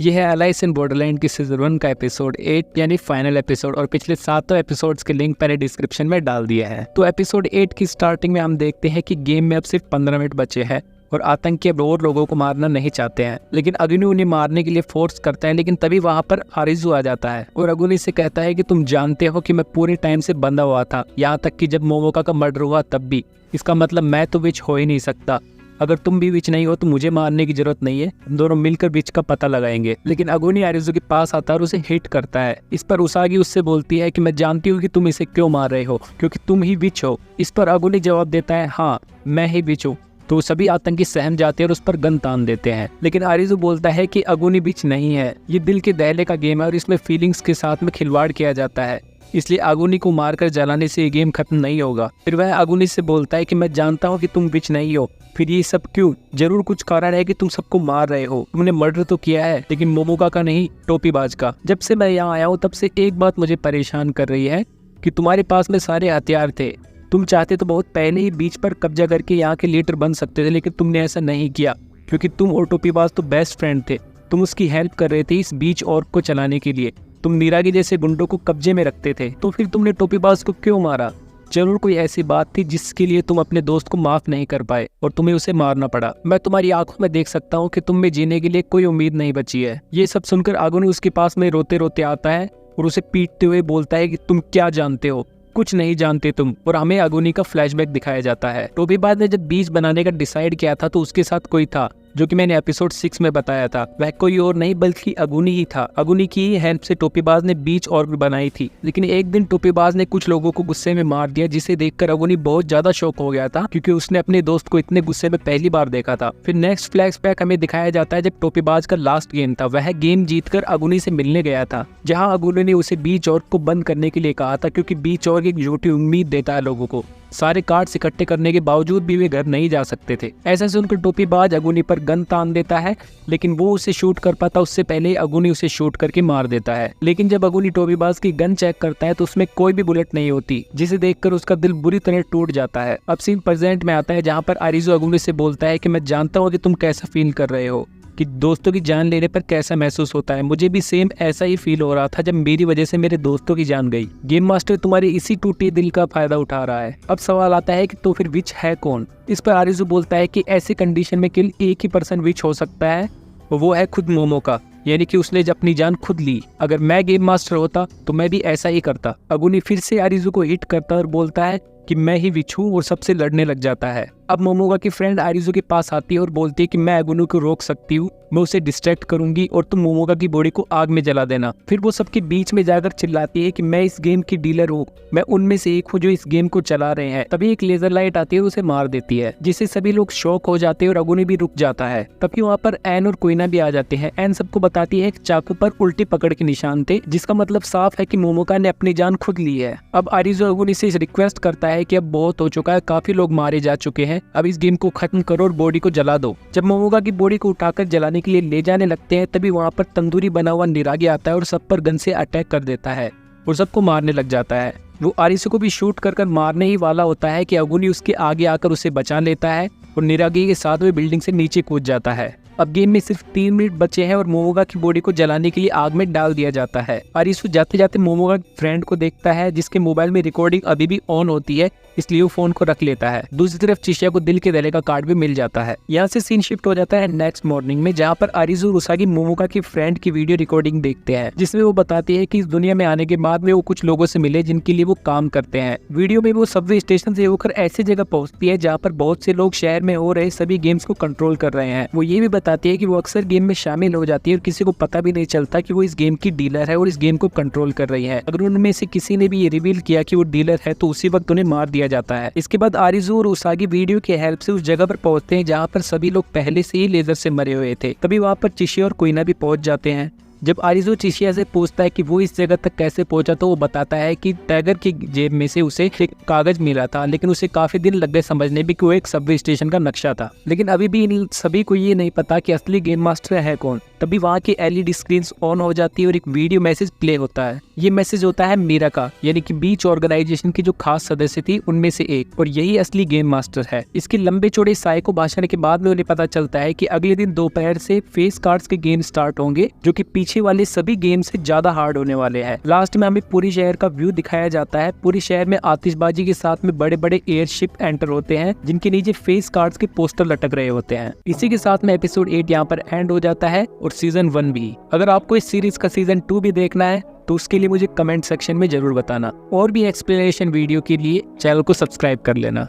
ये है alias in Borderland की सीजन 1 का एपिसोड 8 यानी फाइनल एपिसोड और पिछले 7 एपिसोड्स के लिंक मैंने डिस्क्रिप्शन में डाल दिया है। तो एपिसोड 8 की स्टार्टिंग में हम देखते हैं कि गेम में अब सिर्फ 15 मिनट बचे हैं और आतंकी अब और लोगों को मारना नहीं चाहते हैं, लेकिन अग्नि उन्हें मारने के लिए फोर्स करता है। लेकिन तभी वहाँ पर आरिज़ू आ जाता है और अग्नि से कहता है कि तुम जानते हो कि मैं पूरे टाइम से बंधा हुआ था, यहाँ तक कि जब मोमोका का मर्डर हुआ तब भी। इसका मतलब मैं तो विच हो ही नहीं सकता। अगर तुम भी विच नहीं हो तो मुझे मारने की जरूरत नहीं है, हम दोनों मिलकर विच का पता लगाएंगे। लेकिन अगुनी आरिज़ू के पास आता है और उसे हिट करता है। इस पर उसागी उससे बोलती है कि मैं जानती हूँ कि तुम इसे क्यों मार रहे हो, क्योंकि तुम ही विच हो। इस पर अगुनी जवाब देता है, हाँ मैं ही विच हूँ। तो सभी आतंकी सहम जाते हैं और उस पर गन तान देते हैं। लेकिन आरिज़ू बोलता है कि अगुनी विच नहीं है, ये दिल के दहले का गेम है और इसमें फीलिंग्स के साथ में खिलवाड़ किया जाता है, इसलिए अगुनी को मारकर जलाने से ये गेम खत्म नहीं होगा। फिर वह अगुनी से बोलता है कि मैं जानता हूँ कि तुम विच नहीं हो, फिर ये सब क्यों? जरूर कुछ कारण है कि तुम सबको मार रहे हो। तुमने मर्डर तो किया है, लेकिन मोमोका का नहीं, टोपीबाज का। जब से मैं यहाँ आया हूँ तब से एक बात मुझे परेशान कर रही है कि तुम्हारे पास में सारे हथियार थे। तुम चाहते तो बहुत पहले ही बीच पर कब्जा करके यहाँ के लीडर बन सकते थे, लेकिन तुमने ऐसा नहीं किया, क्योंकि तुम और टोपीबाज तो बेस्ट फ्रेंड थे। तुम उसकी हेल्प कर रहे थे इस बीच और को चलाने के लिए। तुम नीरागी जैसे गुंडों को कब्जे में रखते थे, तो फिर तुमने टोपीबाज को क्यों मारा? जरूर कोई ऐसी बात थी जिसके लिए तुम अपने दोस्त को माफ नहीं कर पाए और तुम्हें उसे मारना पड़ा। मैं तुम्हारी आंखों में देख सकता हूँ कि तुम में जीने के लिए कोई उम्मीद नहीं बची है। ये सब सुनकर अगुनी उसके पास में रोते रोते आता है और उसे पीटते हुए बोलता है कि तुम क्या जानते हो? कुछ नहीं जानते तुम। और हमें अगुनी का फ्लैशबैक दिखाया जाता है। टोपीबाज ने जब बीज बनाने का डिसाइड किया था तो उसके साथ कोई था, जो कि मैंने एपिसोड 6 में बताया था। वह कोई और नहीं बल्कि अगुनी ही था। अगुनी की ही हेल्प से टोपीबाज ने बीच और भी बनाई थी। लेकिन एक दिन टोपीबाज ने कुछ लोगों को गुस्से में मार दिया, जिसे देखकर अगुनी बहुत ज्यादा शॉक हो गया था, क्योंकि उसने अपने दोस्त को इतने गुस्से में पहली बार देखा था। फिर नेक्स्ट फ्लैशबैक हमें दिखाया जाता है जब टोपीबाज का लास्ट गेम था। वह गेम जीतकर अगुनी से मिलने गया था, जहाँ अगुनी ने उसे बीच और को बंद करने के लिए कहा था, क्योंकि बीच और एक झूठी उम्मीद देता है लोगों को। सारे कार्ड्स इकट्ठे करने के बावजूद भी वे घर नहीं जा सकते थे। ऐसा सुनकर टोपीबाज अगुनी पर गन तान देता है, लेकिन वो उसे शूट कर पाता उससे पहले अगुनी उसे शूट करके मार देता है। लेकिन जब अगुनी टोपीबाज की गन चेक करता है तो उसमें कोई भी बुलेट नहीं होती, जिसे देखकर उसका दिल बुरी तरह टूट जाता है। अब सीन प्रेजेंट में आता है, जहाँ पर आरिज़ू अगुनी से बोलता है कि मैं जानता हूँ कि तुम कैसा फील कर रहे हो, कि दोस्तों की जान लेने पर कैसा महसूस होता है। मुझे भी सेम ऐसा ही फील हो रहा था जब मेरी वजह से मेरे दोस्तों की जान गई। गेम मास्टर तुम्हारे इसी टूटे दिल का फायदा उठा रहा है। अब सवाल आता है कि तो फिर विच है कौन? इस पर आरिज़ू बोलता है कि ऐसी कंडीशन में केवल एक ही पर्सन विच हो सकता है, वो है खुद मोमोका, यानी कि उसने अपनी जान खुद ली। अगर मैं गेम मास्टर होता तो मैं भी ऐसा ही करता। अगुनी फिर से आरिज़ू को हिट करता और बोलता है कि मैं ही विच हूँ और सबसे लड़ने लग जाता है। अब मोमोका की फ्रेंड आरिज़ू के पास आती है और बोलती है कि मैं अगुनी को रोक सकती हूँ, मैं उसे डिस्ट्रैक्ट करूंगी और तुम मोमोका की बॉडी को आग में जला देना। फिर वो सबके बीच में जाकर चिल्लाती है कि मैं इस गेम की डीलर हूँ, मैं उनमें से एक हूँ जो इस गेम को चला रहे हैं। तभी एक लेजर लाइट आती है और उसे मार देती है, जिससे सभी लोग शॉक हो जाते हैं और अगुनी भी रुक जाता है। तभी वहाँ पर एन और कोइना भी आ जाते हैं। एन सबको बताती है कि चाकू पर उल्टी पकड़ के निशान थे, जिसका मतलब साफ है कि मोमोका ने अपनी जान खुद ली है। अब आरिज़ू अगुनी से रिक्वेस्ट करता है कि अब बहुत हो चुका है, काफी लोग मारे जा चुके हैं, अब इस गेम को खत्म करो और बॉडी को जला दो। जब मोमोका की बॉडी को उठाकर जलाने के लिए ले जाने लगते हैं, तभी वहाँ पर तंदूरी बना हुआ नीरागी आता है और सब पर गन से अटैक कर देता है और सबको मारने लग जाता है। वो आरिज़ू को भी शूट कर मारने ही वाला होता है कि अगुनी उसके आगे आकर उसे बचा लेता है और नीरागी के साथ में बिल्डिंग से नीचे कूद जाता है। अब गेम में सिर्फ 3 मिनट बचे हैं और मोमोका की बॉडी को जलाने के लिए आग में डाल दिया जाता है। आरिज़ू जाते जाते मोमोका की फ्रेंड को देखता है, जिसके मोबाइल में रिकॉर्डिंग अभी भी ऑन होती है, इसलिए वो फोन को रख लेता है। दूसरी तरफ चिशिया को दिल के दहले का कार्ड भी मिल जाता है। यहाँ से सीन शिफ्ट हो जाता है नेक्स्ट मॉर्निंग में, जहाँ पर आरिज़ू और उसागी मोमोका की फ्रेंड की वीडियो रिकॉर्डिंग देखते हैं, जिसमें वो बताती है कि इस दुनिया में आने के बाद में वो कुछ लोगों से मिले जिनके लिए वो काम करते हैं। वीडियो में वो सबवे स्टेशन से होकर ऐसी जगह पहुंचती है जहाँ पर बहुत से लोग शहर में हो रहे सभी गेम्स को कंट्रोल कर रहे हैं। वो ये भी बताती है कि वो अक्सर गेम में शामिल हो जाती है और किसी को पता भी नहीं चलता कि वो इस गेम की डीलर है और इस गेम को कंट्रोल कर रही है। अगर उनमें से किसी ने भी ये रिवील किया कि वो डीलर है तो उसी वक्त उन्हें मार दिया जाता है। इसके बाद आरिज़ू और उसागी वीडियो की हेल्प से उस जगह पर पहुंचते हैं जहां पर सभी लोग पहले से ही लेजर से मरे हुए थे। तभी वहां पर चिशिया और कोइना भी पहुंच जाते हैं, जब आरिज़ो चिशिया से पूछता है कि वो इस जगह तक कैसे पहुंचा तो वो बताता है कि टाइगर की जेब में से उसे एक कागज मिला था, लेकिन उसे काफी दिन लग गए समझने में कि वो एक सबवे स्टेशन का नक्शा था। लेकिन अभी भी इन सभी को ये नहीं पता कि असली गेम मास्टर है कौन। तभी वहाँ की एलईडी स्क्रीन ऑन हो जाती है और एक वीडियो मैसेज प्ले होता है। ये मैसेज होता है मीरा का, यानी कि बीच ऑर्गेनाइजेशन की जो खास सदस्य थी उनमें से एक, और यही असली गेम मास्टर है। इसके लंबे चौड़े साइको भाषण के बाद में उन्हें पता चलता है कि अगले दिन दोपहर से फेस कार्ड्स के गेम स्टार्ट होंगे, जो कि पीछे वाले सभी गेम से ज्यादा हार्ड होने वाले हैं। लास्ट में हमें पूरी शहर का व्यू दिखाया जाता है। पूरी शहर में आतिशबाजी के साथ में बड़े बड़े एयरशिप एंटर होते हैं, जिनके नीचे फेस कार्ड्स के पोस्टर लटक रहे होते हैं। इसी के साथ में एपिसोड 8 यहाँ पर एंड हो जाता है और सीजन 1 भी। अगर आपको इस सीरीज का सीजन 2 भी देखना है तो उसके लिए मुझे कमेंट सेक्शन में जरूर बताना। और भी एक्सप्लेनेशन वीडियो के लिए चैनल को सब्सक्राइब कर लेना।